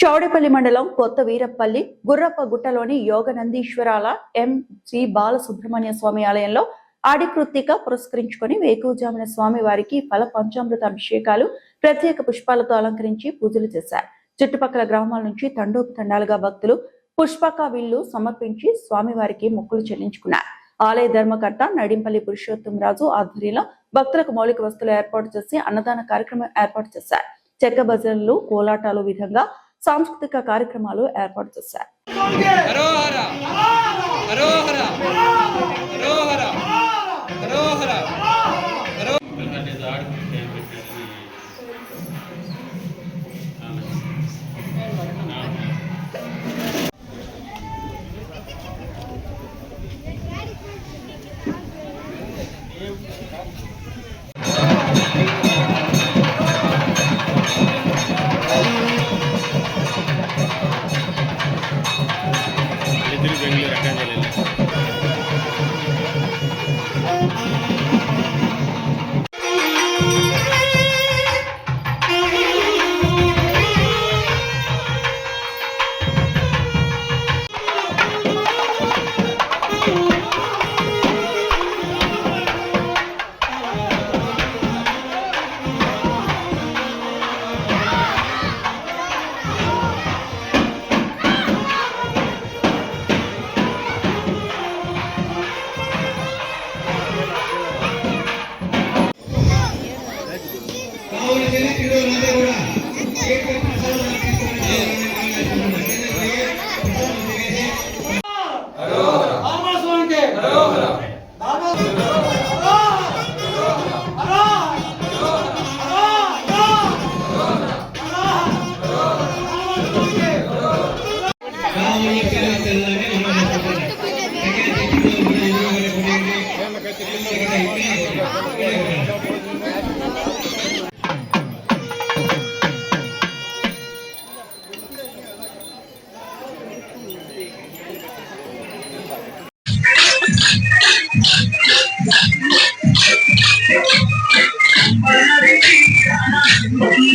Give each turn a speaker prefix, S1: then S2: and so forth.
S1: చౌడేపల్లి మండలం కొత్త వీరపల్లి గుర్రప్పగుట్టలోని యోగనందీశ్వరాల ఎం శ్రీ బాలసుబ్రహ్మణ్య స్వామి ఆలయంలో ఆడికృత్తిక పురస్కరించుకుని వేకువజామున స్వామి వారికి ఫల పంచామృత అభిషేకాలు ప్రత్యేక పుష్పాలతో అలంకరించి పూజలు చేశారు. చుట్టుపక్కల గ్రామాల నుంచి తండోపతండాలుగా భక్తులు పుష్పక విల్లు సమర్పించి స్వామివారికి మొక్కులు చెల్లించుకున్నారు. ఆలయ ధర్మకర్త నడింపల్లి పురుషోత్తమరాజు ఆధ్వర్యంలో భక్తులకు మౌలిక వస్తువులు ఏర్పాటు చేసి అన్నదాన కార్యక్రమం ఏర్పాటు చేశారు. చెక్క భజనలు, కోలాటాలు విధంగా సాంస్కృతిక కార్యక్రమాలు ఏర్పాటు చేశారు.